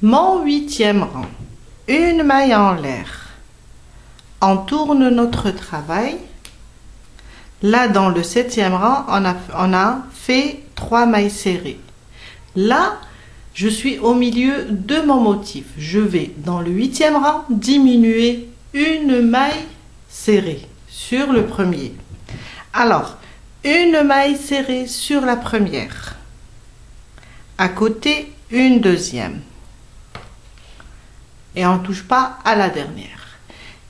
Mon 8e rang, une maille en l'air. On tourne notre travail. Là, dans le 7e rang, on a fait 3 mailles serrées. Là, je suis au milieu de mon motif. Je vais, dans le 8e rang, diminuer une maille serrée sur le premier. Alors, une maille serrée sur la première. À côté, une deuxième. Et on ne touche pas à la dernière.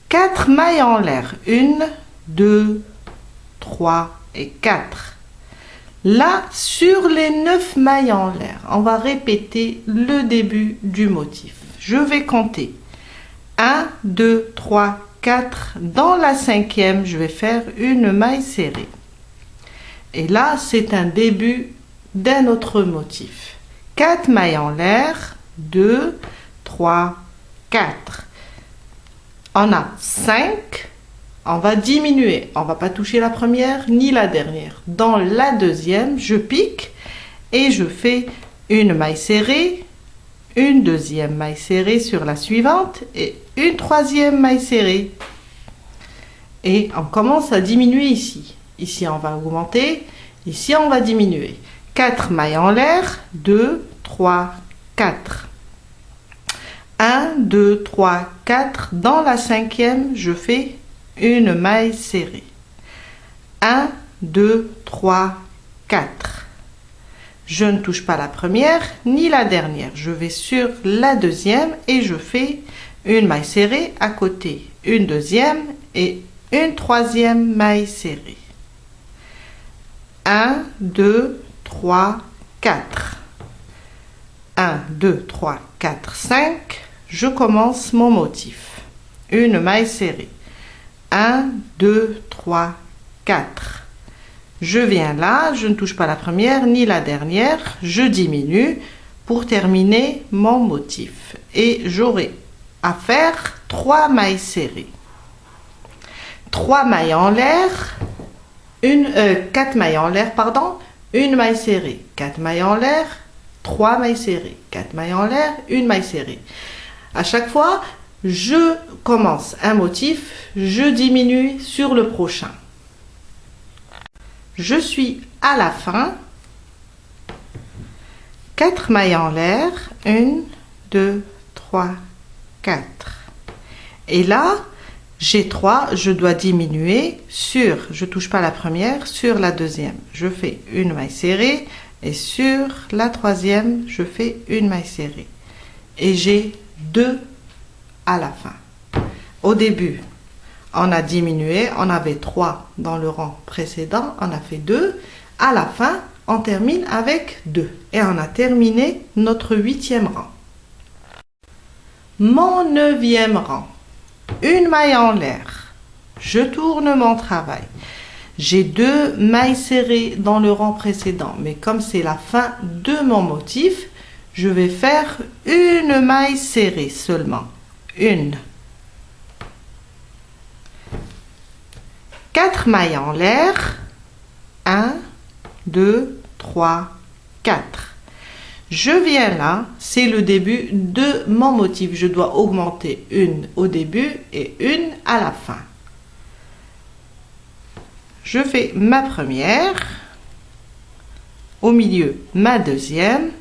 4 mailles en l'air. 1, 2, 3 et 4. Là, sur les 9 mailles en l'air, on va répéter le début du motif. Je vais compter 1, 2, 3, 4. Dans la 5e, je vais faire une maille serrée. Et là, c'est un début d'un autre motif. 4 mailles en l'air, 2, 3, 4. On a 5. On va diminuer. On ne va pas toucher la première ni la dernière. Dans la deuxième, je pique et je fais une maille serrée, une deuxième maille serrée sur la suivante et une troisième maille serrée. Et on commence à diminuer ici. Ici, on va augmenter. Ici, on va diminuer. 4 mailles en l'air. 2, 3, 4. 1, 2, 3, 4. Dans la 5e, je fais une maille serrée. 1, 2, 3, 4. Je ne touche pas la première ni la dernière. Je vais sur la deuxième et je fais une maille serrée à côté. Une deuxième et une troisième maille serrée. 1, 2, 3, 4. 1, 2, 3, 4, 5. Je commence mon motif. Une maille serrée. 1, 2, 3, 4. Je viens là, je ne touche pas la première ni la dernière. Je diminue pour terminer mon motif. Et j'aurai à faire 3 mailles serrées. 3 mailles en l'air. 4 mailles en l'air, pardon, une maille serrée, 4 mailles en l'air, 3 mailles serrées, 4 mailles en l'air, une maille serrée. À chaque fois, je commence un motif, je diminue sur le prochain. Je suis à la fin, 4 mailles en l'air, 1, 2, 3, 4. Et là, j'ai 3, je dois diminuer sur, je ne touche pas la première, sur la deuxième. Je fais une maille serrée et sur la troisième, je fais une maille serrée. Et j'ai 2 à la fin. Au début, on a diminué, on avait 3 dans le rang précédent, on a fait 2. À la fin, on termine avec 2. Et on a terminé notre 8e rang. Mon 9e rang. Une maille en l'air. Je tourne mon travail. J'ai 2 mailles serrées dans le rang précédent, mais comme c'est la fin de mon motif, je vais faire une maille serrée seulement. 1. 4 mailles en l'air. 1, 2, 3, 4. Je viens là, c'est le début de mon motif. Je dois augmenter une au début et une à la fin. Je fais ma première, au milieu ma deuxième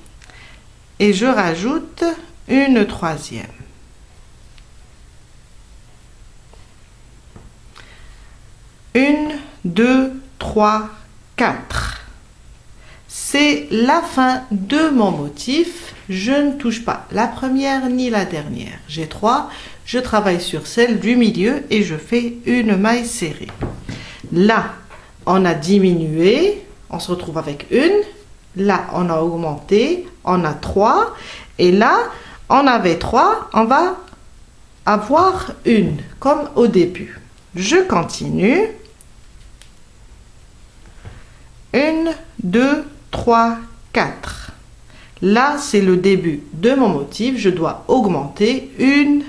et je rajoute une troisième. 1, 2, 3, 4. C'est la fin de mon motif. Je ne touche pas la première ni la dernière. J'ai 3. Je travaille sur celle du milieu et je fais une maille serrée. Là, on a diminué. On se retrouve avec une. Là, on a augmenté. On a 3. Et là, on avait 3. On va avoir une, comme au début. Je continue. 1, 2, 3, 4. Là, c'est le début de mon motif. Je dois augmenter une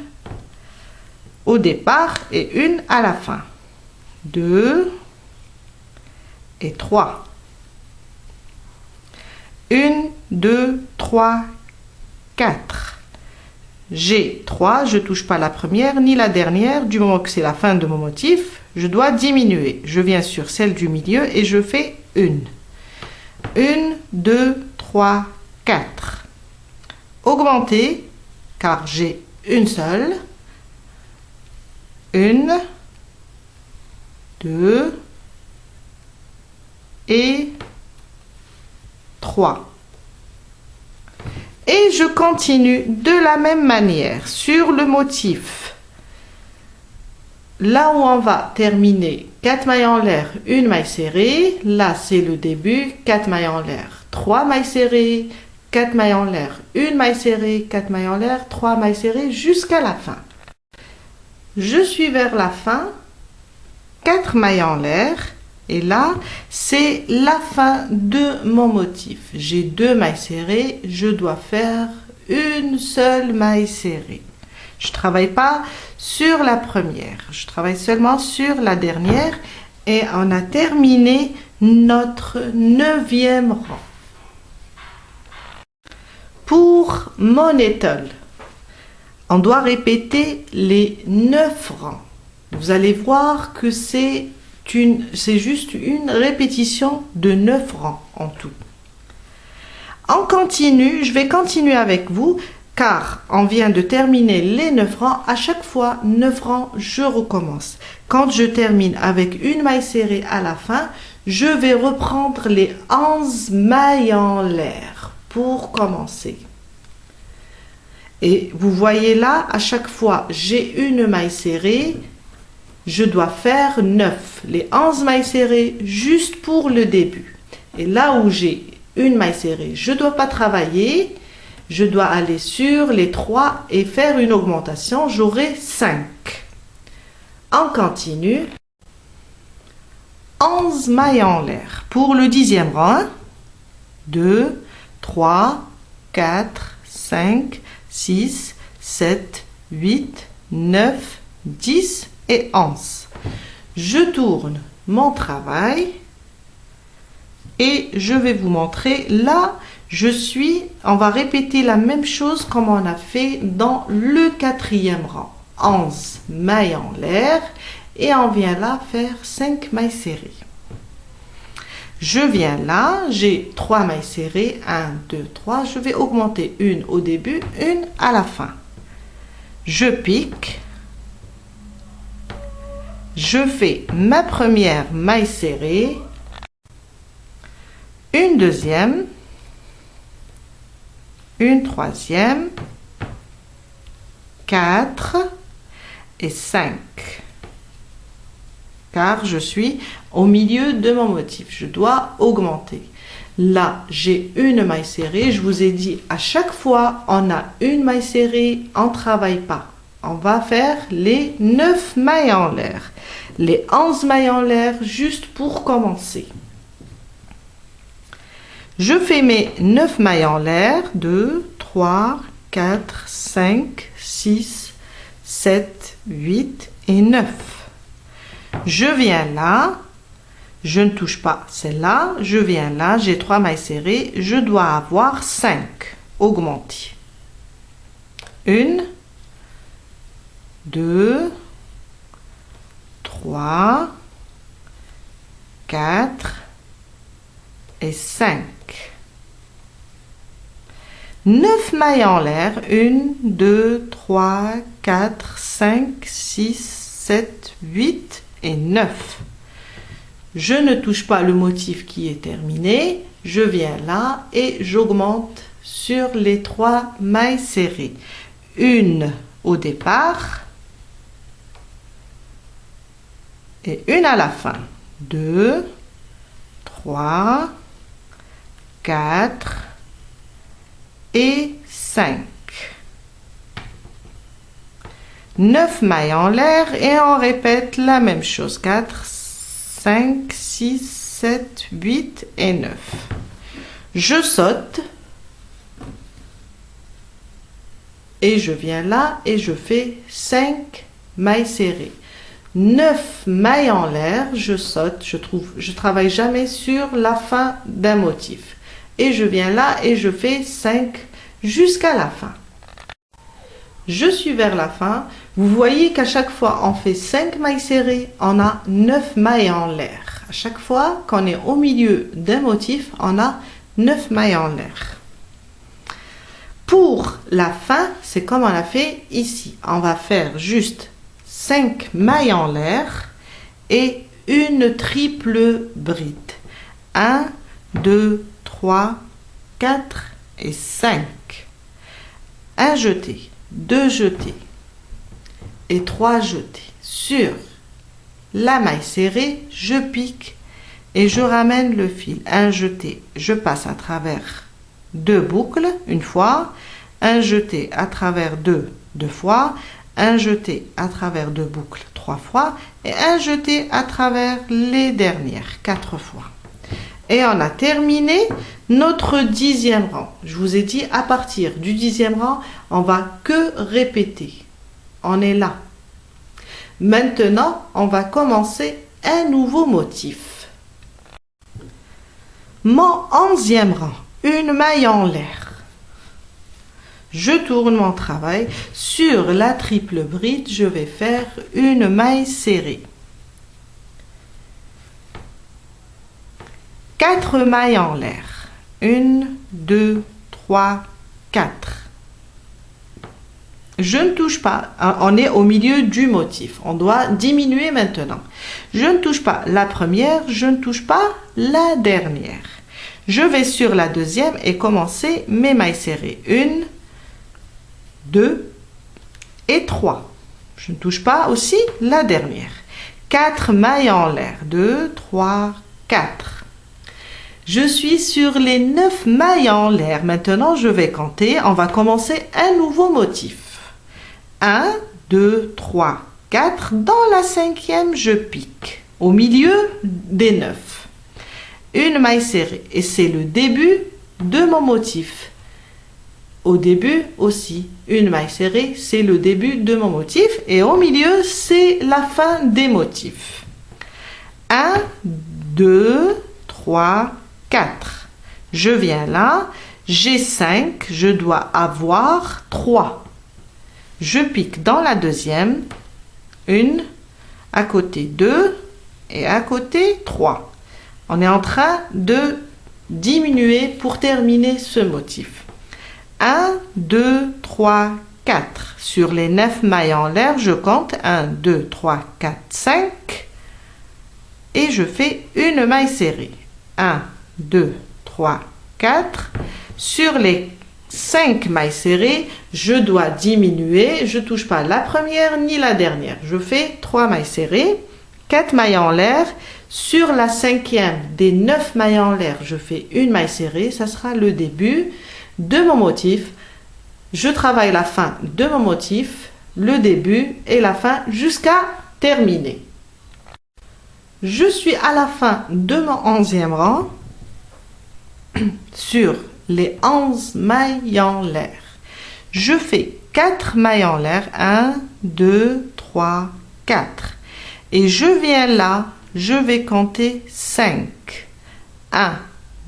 au départ et une à la fin. 2 et 3. 1, 2, 3, 4. j'ai 3, je ne touche pas la première ni la dernière. Du moment que c'est la fin de mon motif, je dois diminuer. Je viens sur celle du milieu et je fais 1. 1, 2, 3, 4. Augmenter, car j'ai une seule. 1, 2 et 3. Et je continue de la même manière sur le motif. Là où on va terminer 4 mailles en l'air, 1 maille serrée. Là, c'est le début. 4 mailles en l'air, 3 mailles serrées. 4 mailles en l'air, 1 maille serrée. 4 mailles en l'air, 3 mailles serrées jusqu'à la fin. Je suis vers la fin. 4 mailles en l'air. Et là, c'est la fin de mon motif. J'ai 2 mailles serrées, je dois faire une seule maille serrée. Je ne travaille pas sur la première, je travaille seulement sur la dernière et on a terminé notre 9e rang. Pour mon étole, on doit répéter les 9 rangs. Vous allez voir que c'est juste une répétition de 9 rangs en tout. On continue, je vais continuer avec vous car on vient de terminer les 9 rangs. À chaque fois, 9 rangs, je recommence. Quand je termine avec une maille serrée à la fin, je vais reprendre les 11 mailles en l'air pour commencer. Et vous voyez là, à chaque fois, j'ai une maille serrée. Je dois faire 9, les 11 mailles serrées juste pour le début. Et là où j'ai une maille serrée, je ne dois pas travailler. Je dois aller sur les 3 et faire une augmentation. J'aurai 5. On continue. 11 mailles en l'air. Pour le 10e rang, 1, 2, 3, 4, 5, 6, 7, 8, 9, 10 et 11. Je tourne mon travail et je vais vous montrer. Là, on va répéter la même chose comme on a fait dans le 4e rang. 11 mailles en l'air et on vient là faire 5 mailles serrées. Je viens là, j'ai 3 mailles serrées, 1, 2, 3. Je vais augmenter une au début, une à la fin. Je pique. Je fais ma première maille serrée, une deuxième, une troisième, 4 et 5. Car je suis au milieu de mon motif. Je dois augmenter. Là, j'ai une maille serrée. Je vous ai dit, à chaque fois, on a une maille serrée, on ne travaille pas. On va faire les 9 mailles en l'air. Les 11 mailles en l'air juste pour commencer. Je fais mes 9 mailles en l'air. 2, 3, 4, 5, 6, 7, 8 et 9. Je viens là. Je ne touche pas celle-là. Je viens là. J'ai 3 mailles serrées. Je dois avoir 5. Augmenter. 1, 2, 3, 4 et 5. 9 mailles en l'air. 1, 2, 3, 4, 5, 6, 7, 8 et 9. Je ne touche pas le motif qui est terminé. Je viens là et j'augmente sur les 3 mailles serrées. Une au départ et une à la fin. 2, 3, 4 et 5. 9 mailles en l'air et on répète la même chose. 4, 5, 6, 7, 8 et 9. Je saute et je viens là et je fais 5 mailles serrées. 9 mailles en l'air, je saute, je travaille jamais sur la fin d'un motif. Et je viens là et je fais 5 jusqu'à la fin. je suis vers la fin. Vous voyez qu'à chaque fois on fait 5 mailles serrées, on a 9 mailles en l'air. À chaque fois qu'on est au milieu d'un motif, on a 9 mailles en l'air. Pour la fin, c'est comme on a fait ici. On va faire juste 5 mailles en l'air et une triple bride. 1, 2, 3, 4 et 5. Un jeté, 2 jetés et 3 jetés. Sur la maille serrée, je pique et je ramène le fil. Un jeté, je passe à travers 2 boucles une fois, un jeté à travers 2 fois, un jeté à travers 2 boucles 3 fois et un jeté à travers les dernières 4 fois. Et on a terminé notre 10e rang. Je vous ai dit, à partir du 10e rang, on va que répéter. On est là. Maintenant, on va commencer un nouveau motif. Mon 11e rang, une maille en l'air. Je tourne mon travail. Sur la triple bride, je vais faire une maille serrée. 4 mailles en l'air. 1, 2, 3, 4. Je ne touche pas. On est au milieu du motif. On doit diminuer maintenant. Je ne touche pas la première, je ne touche pas la dernière. Je vais sur la deuxième et commencer mes mailles serrées. 1, 2 et 3. Je ne touche pas aussi la dernière. 4 mailles en l'air. 2, 3, 4. Je suis sur les 9 mailles en l'air. Maintenant, je vais compter. On va commencer un nouveau motif. 1, 2, 3, 4. Dans la 5e, je pique. Au milieu des 9. Une maille serrée. Et c'est le début de mon motif. Au début aussi, une maille serrée, c'est le début de mon motif. Et au milieu, c'est la fin des motifs. 1, 2, 3, 4. Je viens là, j'ai 5, je dois avoir 3. Je pique dans la deuxième, 1, à côté 2 et à côté 3. On est en train de diminuer pour terminer ce motif. 1, 2, 3, 4. Sur les 9 mailles en l'air, je compte 1, 2, 3, 4, 5 et je fais une maille serrée. 1, 2, 3, 4. Sur les 5 mailles serrées, je dois diminuer. Je ne touche pas la première ni la dernière. Je fais 3 mailles serrées, 4 mailles en l'air. Sur la 5e des 9 mailles en l'air, je fais une maille serrée. Ça sera le début de mon motif. Je travaille la fin de mon motif, le début et la fin jusqu'à terminer. Je suis à la fin de mon 11e rang. Sur les 11 mailles en l'air, je fais 4 mailles en l'air, 1, 2, 3, 4. Et je viens là, je vais compter 5. 1,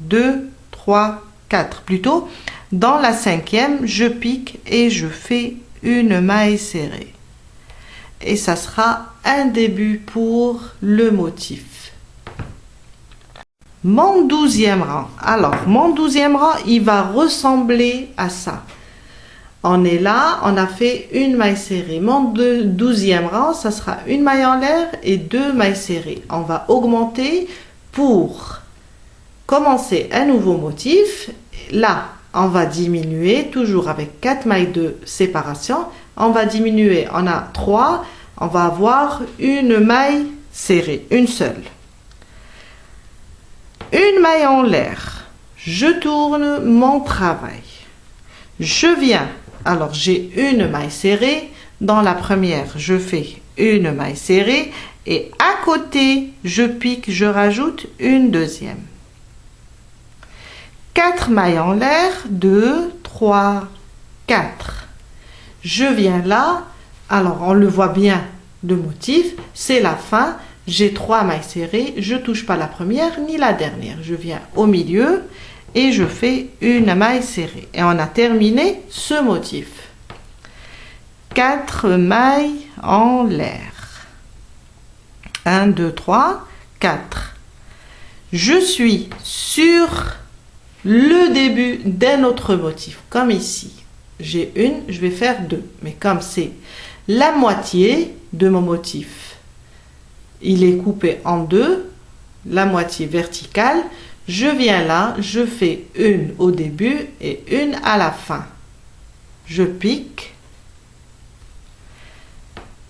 2, 3, 4. Plutôt, dans la 5e, je pique et je fais une maille serrée. Et ça sera un début pour le motif. Mon 12e rang. Alors, mon 12e rang, il va ressembler à ça. On est là, on a fait une maille serrée. Mon 12e rang, ça sera une maille en l'air et 2 mailles serrées. On va augmenter pour commencer un nouveau motif. Là, on va diminuer, toujours avec 4 mailles de séparation. On va diminuer, on a 3. On va avoir une maille serrée, une seule. Une maille en l'air, je tourne mon travail. Je viens, alors j'ai une maille serrée. Dans la première, je fais une maille serrée. Et à côté, je pique, je rajoute une deuxième. 4 mailles en l'air, 2, 3, 4. Je viens là, alors on le voit bien, le motif, c'est la fin. J'ai 3 mailles serrées, je ne touche pas la première ni la dernière. Je viens au milieu et je fais une maille serrée. Et on a terminé ce motif. 4 mailles en l'air. 1, 2, 3, 4. Je suis sur le début d'un autre motif, comme ici. J'ai une, je vais faire 2. Mais comme c'est la moitié de mon motif, il est coupé en 2, la moitié verticale, je viens là, je fais une au début et une à la fin. Je pique,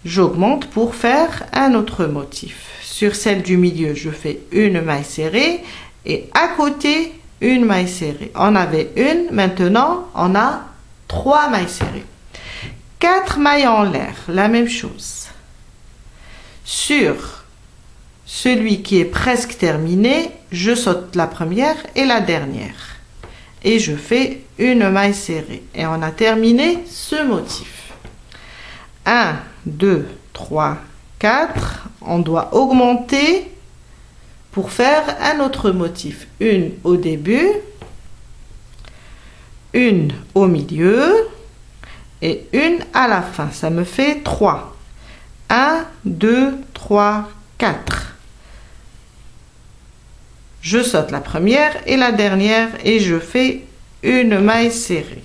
j'augmente pour faire un autre motif. Sur celle du milieu, je fais une maille serrée et à côté, une maille serrée. On avait une, maintenant on a 3 mailles serrées. 4 mailles en l'air, la même chose. Sur celui qui est presque terminé, je saute la première et la dernière. Et je fais une maille serrée. Et on a terminé ce motif. 1, 2, 3, 4. On doit augmenter pour faire un autre motif. Une au début, une au milieu et une à la fin. Ça me fait 3. 1, 2, 3, 4. Je saute la première et la dernière et je fais une maille serrée.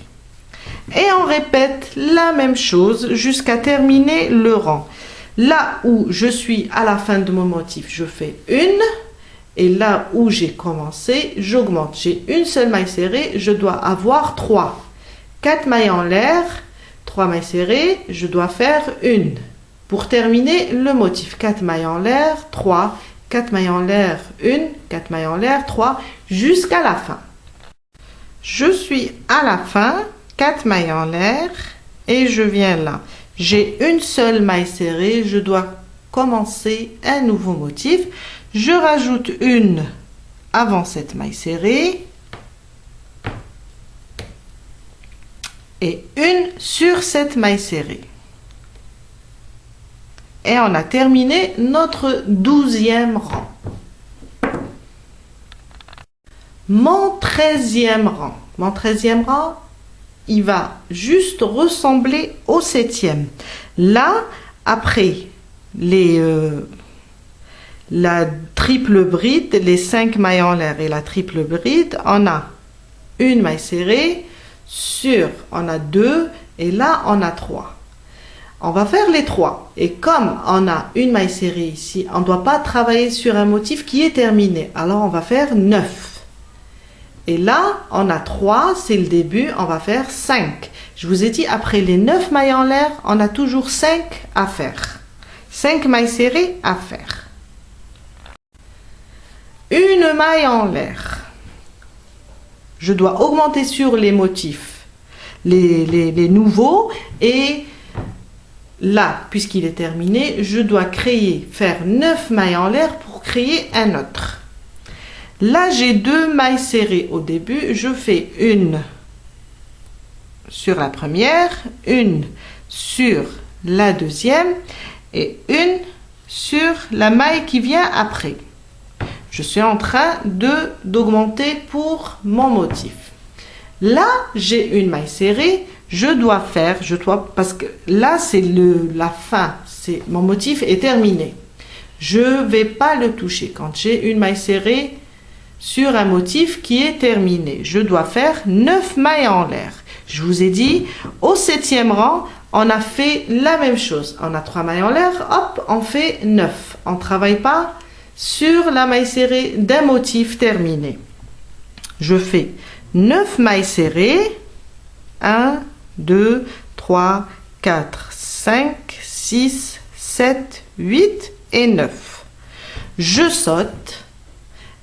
Et on répète la même chose jusqu'à terminer le rang. Là où je suis à la fin de mon motif, je fais une. Et là où j'ai commencé, j'augmente. J'ai une seule maille serrée, je dois avoir 3. 4 mailles en l'air, 3 mailles serrées, je dois faire une. Pour terminer le motif, 4 mailles en l'air, 3, 4 mailles en l'air, 1, 4 mailles en l'air, 3, jusqu'à la fin. Je suis à la fin, 4 mailles en l'air, et je viens là. J'ai une seule maille serrée, je dois commencer un nouveau motif. Je rajoute une avant cette maille serrée et une sur cette maille serrée. Et on a terminé notre 12e rang. Mon 13e rang. Mon 13e rang, il va juste ressembler au 7e. Là, après la triple bride, les 5 mailles en l'air et la triple bride, on a une maille serrée, on a 2 et là on a 3. On va faire les 3 et comme on a une maille serrée ici, on ne doit pas travailler sur un motif qui est terminé. Alors on va faire 9. Et là on a 3, c'est le début, on va faire 5. Je vous ai dit après les 9 mailles en l'air, on a toujours 5 à faire. 5 mailles serrées à faire. Une maille en l'air. Je dois augmenter sur les motifs, les nouveaux, et là, puisqu'il est terminé, je dois faire 9 mailles en l'air pour créer un autre. Là, j'ai 2 mailles serrées au début. Je fais une sur la première, une sur la deuxième et une sur la maille qui vient après. Je suis en train d'augmenter pour mon motif. Là, j'ai une maille serrée. Parce que là, c'est la fin. Mon motif est terminé. Je ne vais pas le toucher. Quand j'ai une maille serrée sur un motif qui est terminé, je dois faire 9 mailles en l'air. Je vous ai dit, au 7e rang, on a fait la même chose. On a 3 mailles en l'air, hop, on fait 9. On ne travaille pas sur la maille serrée d'un motif terminé. Je fais 9 mailles serrées. 1, 2, 3, 4, 5, 6, 7, 8 et 9. Je saute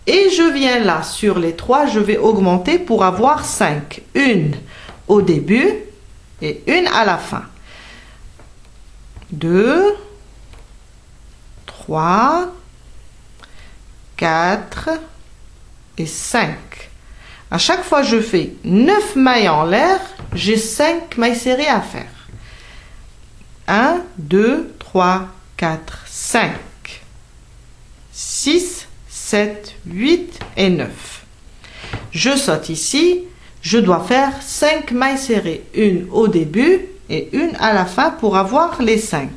et je viens là sur les 3, je vais augmenter pour avoir 5. Une au début et une à la fin. 2, 3, 4 et 5. À chaque fois, je fais 9 mailles en l'air, j'ai 5 mailles serrées à faire. 1, 2, 3, 4, 5, 6, 7, 8 et 9. Je saute ici, je dois faire 5 mailles serrées. Une au début et une à la fin pour avoir les 5.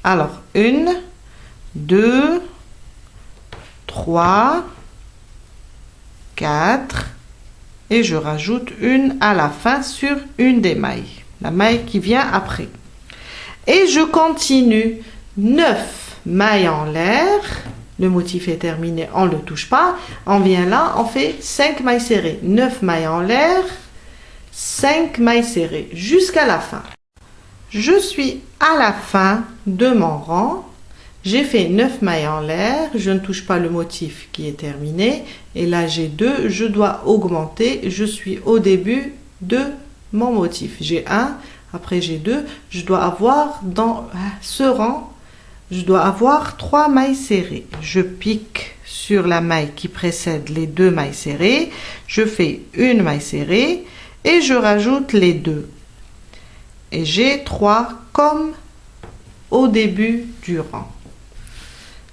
Alors, 1, 2, 3, 4, et je rajoute une à la fin sur une des mailles, la maille qui vient après. Et je continue 9 mailles en l'air. Le motif est terminé, on ne le touche pas. On vient là, on fait 5 mailles serrées. 9 mailles en l'air, 5 mailles serrées jusqu'à la fin. Je suis à la fin de mon rang. J'ai fait 9 mailles en l'air. Je ne touche pas le motif qui est terminé. Et là, j'ai 2. Je dois augmenter. Je suis au début de mon motif. J'ai 1, après j'ai 2. Je dois avoir dans ce rang, je dois avoir 3 mailles serrées. Je pique sur la maille qui précède les 2 mailles serrées. Je fais une maille serrée et je rajoute les 2. Et j'ai 3 comme au début du rang.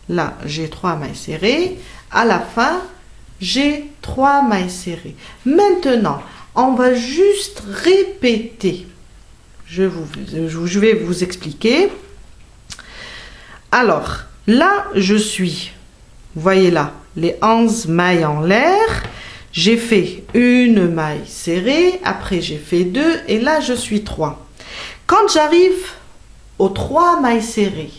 Là, j'ai 3 mailles serrées. À la fin, j'ai 3 mailles serrées. Maintenant, on va juste répéter. Je vais vous expliquer. Alors, là, je suis, vous voyez là, les 11 mailles en l'air. J'ai fait une maille serrée, après j'ai fait 2, et là, je suis 3. Quand j'arrive aux 3 mailles serrées,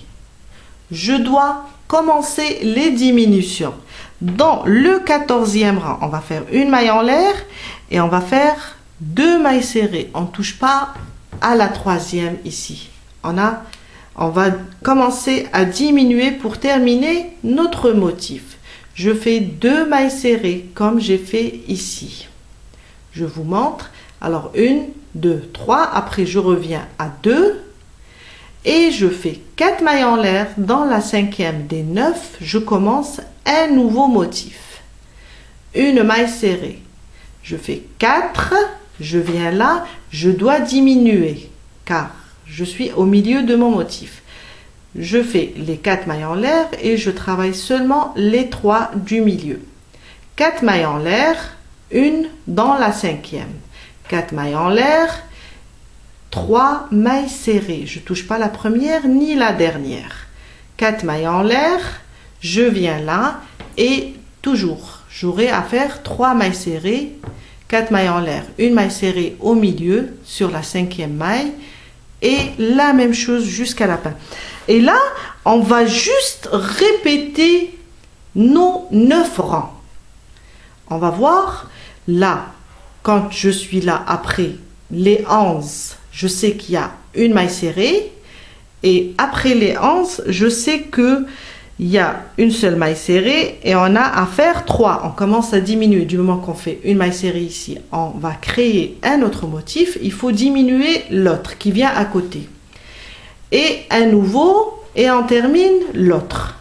je dois commencer les diminutions. Dans le 14e rang, on va faire une maille en l'air et on va faire 2 mailles serrées. On ne touche pas à la 3e ici. On va commencer à diminuer pour terminer notre motif. Je fais 2 mailles serrées comme j'ai fait ici. Je vous montre. Alors 1, 2, 3. Après je reviens à 2. Et je fais 4 mailles en l'air. Dans la 5e des 9, je commence un nouveau motif. Une maille serrée. Je fais 4. Je viens là. Je dois diminuer car je suis au milieu de mon motif. Je fais les 4 mailles en l'air et je travaille seulement les 3 du milieu. 4 mailles en l'air, une dans la 5e. 4 mailles en l'air, 3 mailles serrées. Je ne touche pas la première ni la dernière. 4 mailles en l'air, je viens là et toujours, j'aurai à faire 3 mailles serrées. 4 mailles en l'air, une maille serrée au milieu sur la 5e maille. Et la même chose jusqu'à la fin. Et là, on va juste répéter nos 9 rangs. On va voir là, quand je suis là après les 11, je sais qu'il y a une maille serrée. Et après les 11, je sais qu'il y a une seule maille serrée et on a à faire 3. On commence à diminuer. Du moment qu'on fait une maille serrée ici, on va créer un autre motif. Il faut diminuer l'autre qui vient à côté. Et un nouveau, et on termine l'autre.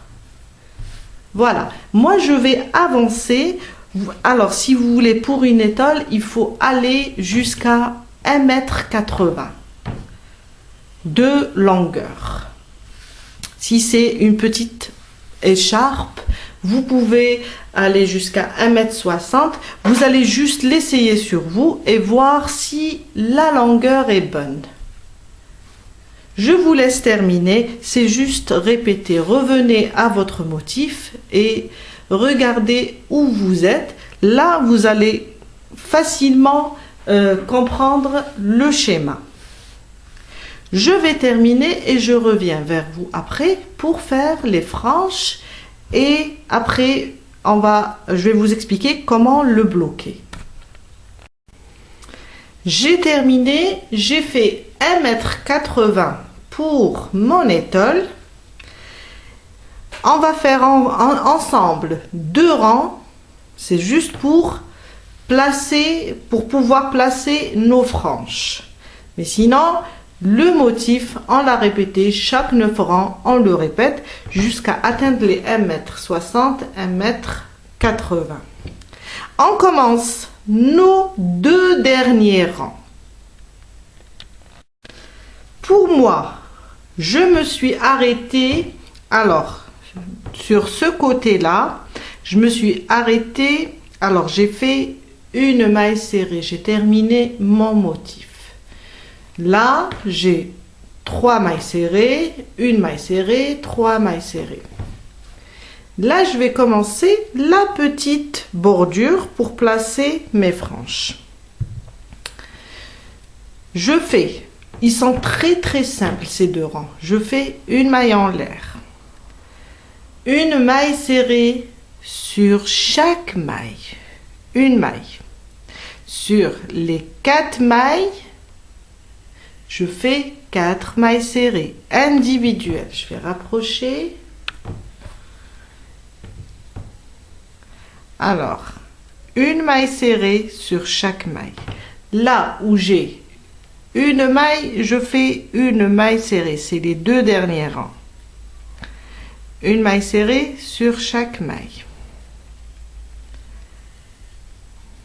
Voilà. Moi, je vais avancer. Alors, si vous voulez, pour une étole, il faut aller jusqu'à 1,80 m de longueur. Si c'est une petite écharpe, vous pouvez aller jusqu'à 1,60 m. Vous allez juste l'essayer sur vous et voir si la longueur est bonne. Je vous laisse terminer. C'est juste répéter. Revenez à votre motif et regardez où vous êtes. Là, vous allez facilement comprendre le schéma. Je vais terminer et je reviens vers vous après pour faire les franges et après je vais vous expliquer comment le bloquer. J'ai terminé, j'ai fait 1,80 m pour mon étole. On va faire ensemble 2 rangs, c'est juste pour pouvoir placer nos franges. Mais sinon, le motif, on l'a répété, chaque 9 rangs, on le répète jusqu'à atteindre les 1,60 m, 1,80 m. On commence nos 2 derniers rangs. Pour moi, je me suis arrêtée, alors, sur ce côté-là, je me suis arrêtée, alors j'ai fait une maille serrée, j'ai terminé mon motif. Là, j'ai 3 mailles serrées, une maille serrée, 3 mailles serrées. Là, je vais commencer la petite bordure pour placer mes franges. Je fais, ils sont très simples ces deux rangs. Je fais une maille en l'air, une maille serrée sur chaque maille, une maille. Sur les 4 mailles, je fais 4 mailles serrées individuelles. Je vais rapprocher. Alors, une maille serrée sur chaque maille. Là où j'ai une maille, je fais une maille serrée. C'est les 2 derniers rangs. Une maille serrée sur chaque maille.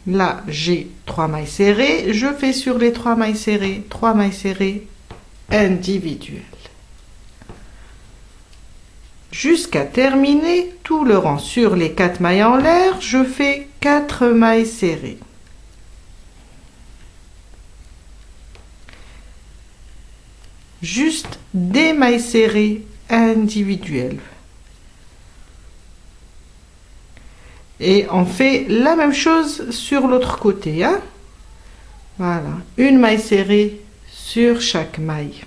Là, j'ai 3 mailles serrées. Je fais sur les 3 mailles serrées, 3 mailles serrées individuelles. Jusqu'à terminer tout le rang. Sur les 4 mailles en l'air, je fais 4 mailles serrées. Juste des mailles serrées individuelles. Et on fait la même chose sur l'autre côté. Hein? Voilà, une maille serrée sur chaque maille.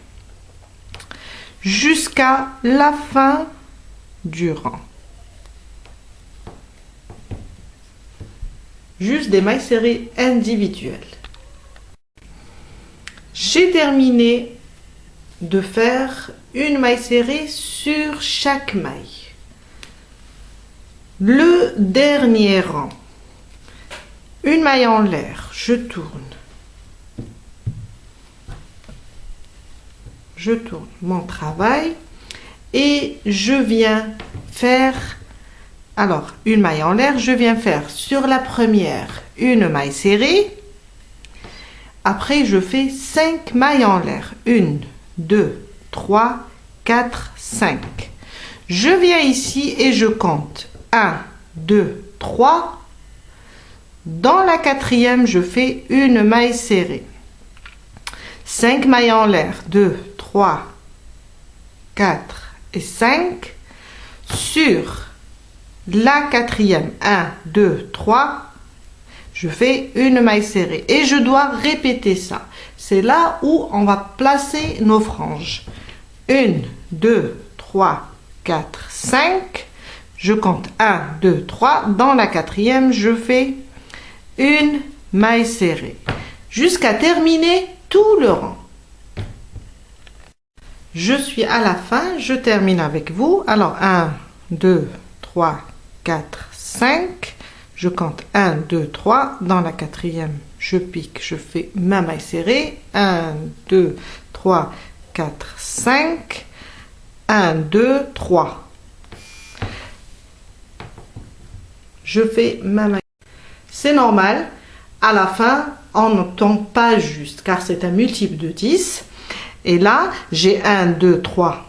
Jusqu'à la fin du rang. Juste des mailles serrées individuelles. J'ai terminé de faire une maille serrée sur chaque maille. Le dernier rang, une maille en l'air, je tourne mon travail et je viens faire, alors une maille en l'air, je viens faire sur la première une maille serrée, après je fais 5 mailles en l'air, 1, 2, 3, 4, 5. Je viens ici et je compte 1, 2, 3. Dans la quatrième, je fais une maille serrée. 5 mailles en l'air. 2, 3, 4 et 5. Sur la quatrième, 1, 2, 3, je fais une maille serrée. Et je dois répéter ça. C'est là où on va placer nos franges. 1, 2, 3, 4, 5. Je compte 1, 2, 3. Dans la quatrième, je fais une maille serrée. Jusqu'à terminer tout le rang. Je suis à la fin, je termine avec vous. Alors 1, 2, 3, 4, 5. Je compte 1, 2, 3. Dans la quatrième, je pique, je fais ma maille serrée. 1, 2, 3, 4, 5. 1, 2, 3. Je fais ma maille. C'est normal, à la fin, on ne tombe pas juste, car c'est un multiple de 10. Et là, j'ai 1, 2, 3.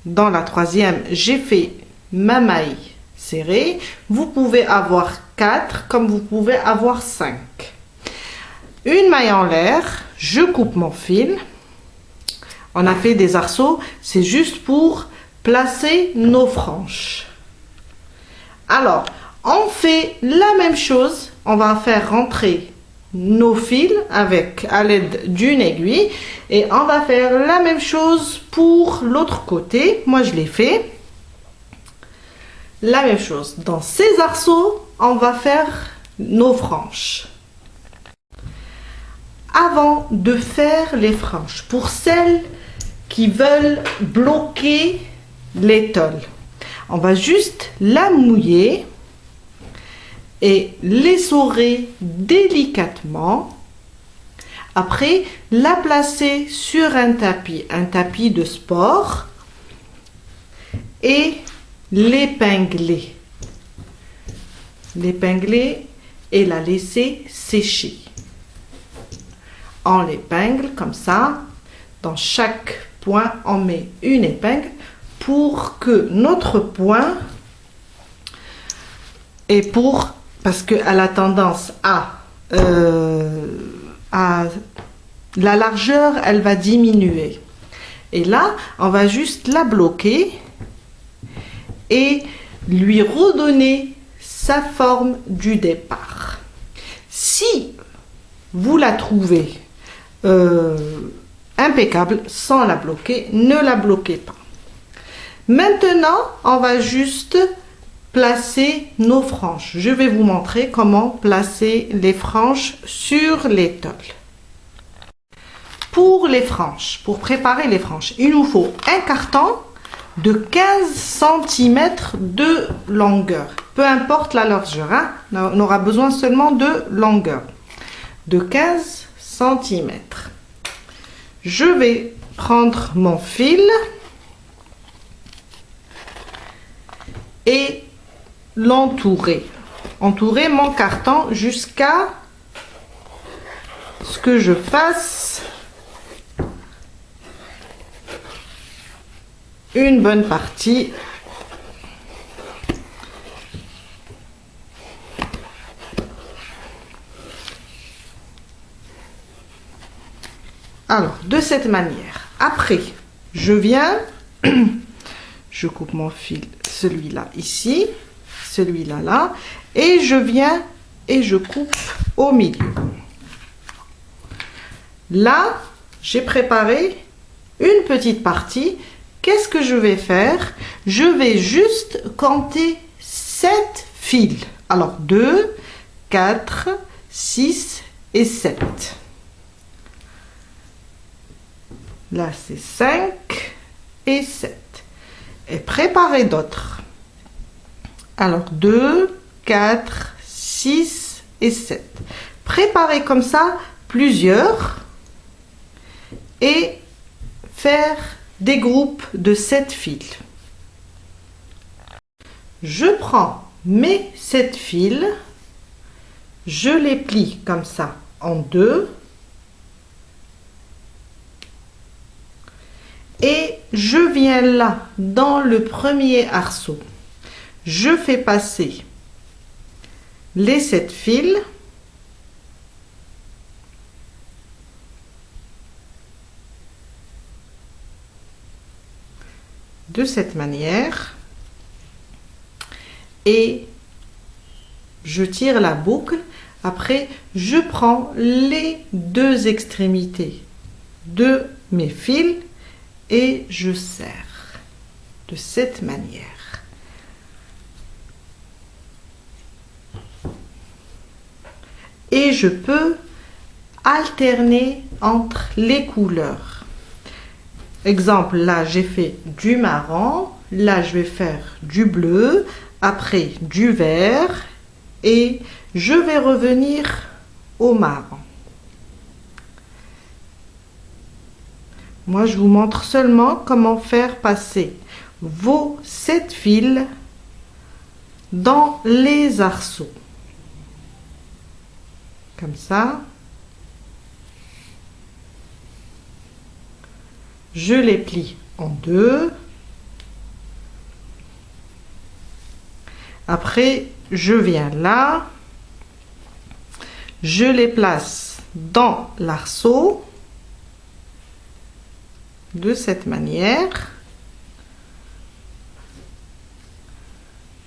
Dans la troisième, j'ai fait ma maille serrée. Vous pouvez avoir 4, comme vous pouvez avoir 5. Une maille en l'air, je coupe mon fil. On a fait des arceaux, c'est juste pour placer nos franges. Alors, on fait la même chose, on va faire rentrer nos fils à l'aide d'une aiguille et on va faire la même chose pour l'autre côté. Moi je l'ai fait. La même chose, dans ces arceaux, on va faire nos franges. Avant de faire les franges, pour celles qui veulent bloquer l'étole, on va juste la mouiller et l'essorer délicatement. Après, la placer sur un tapis de sport et l'épingler. L'épingler et la laisser sécher. On l'épingle comme ça. Dans chaque point, on met une épingle pour que notre point parce qu'elle a tendance à la largeur, elle va diminuer. Et là, on va juste la bloquer et lui redonner sa forme du départ. Si vous la trouvez impeccable sans la bloquer, ne la bloquez pas. Maintenant, on va juste placer nos franges. Je vais vous montrer comment placer les franges sur l'étole. Pour les franges, pour préparer les franges, il nous faut un carton de 15 cm de longueur. Peu importe la largeur, hein? On aura besoin seulement de longueur. De 15 cm. Je vais prendre mon fil et l'entourer. Entourer mon carton jusqu'à ce que je fasse une bonne partie. Alors, de cette manière. Après, je viens, je coupe mon fil, celui-là ici, celui-là là, et je viens et je coupe au milieu. Là, j'ai préparé une petite partie. Qu'est-ce que je vais faire? Je vais juste compter 7 fils. Alors, 2, 4, 6 et 7. Là, c'est 5 et 7. Et préparer d'autres. Alors, 2, 4, 6 et 7. Préparer comme ça plusieurs et faire des groupes de 7 fils. Je prends mes 7 fils, je les plie comme ça en deux et je viens là dans le premier arceau. Je fais passer les 7 fils de cette manière et je tire la boucle. Après, je prends les deux extrémités de mes fils et je serre de cette manière. Et je peux alterner entre les couleurs. Exemple, là j'ai fait du marron, là je vais faire du bleu, après du vert et je vais revenir au marron. Moi je vous montre seulement comment faire passer vos 7 fils dans les arceaux. Comme ça. Je les plie en deux. Après, je viens là. Je les place dans l'arceau. De cette manière.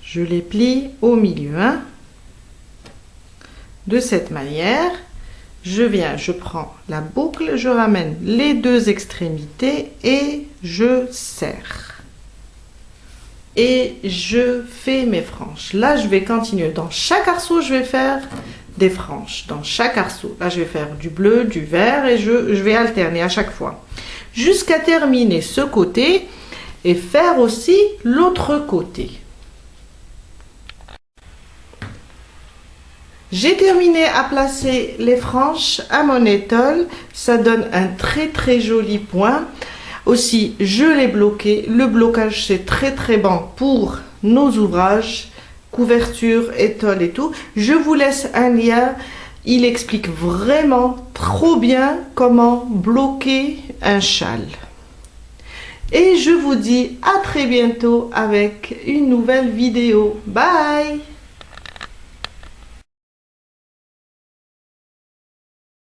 Je les plie au milieu. Hein. De cette manière. Je viens, je prends la boucle, je ramène les deux extrémités et je serre. Et je fais mes franges. Là, je vais continuer. Dans chaque arceau, je vais faire des franges. Dans chaque arceau. Là, je vais faire du bleu, du vert et je vais alterner à chaque fois. Jusqu'à terminer ce côté et faire aussi l'autre côté. J'ai terminé à placer les franges à mon étole, ça donne un très joli point. Aussi, je l'ai bloqué. Le blocage, c'est très bon pour nos ouvrages, couverture, étole et tout. Je vous laisse un lien, il explique vraiment trop bien comment bloquer un châle. Et je vous dis à très bientôt avec une nouvelle vidéo. Bye!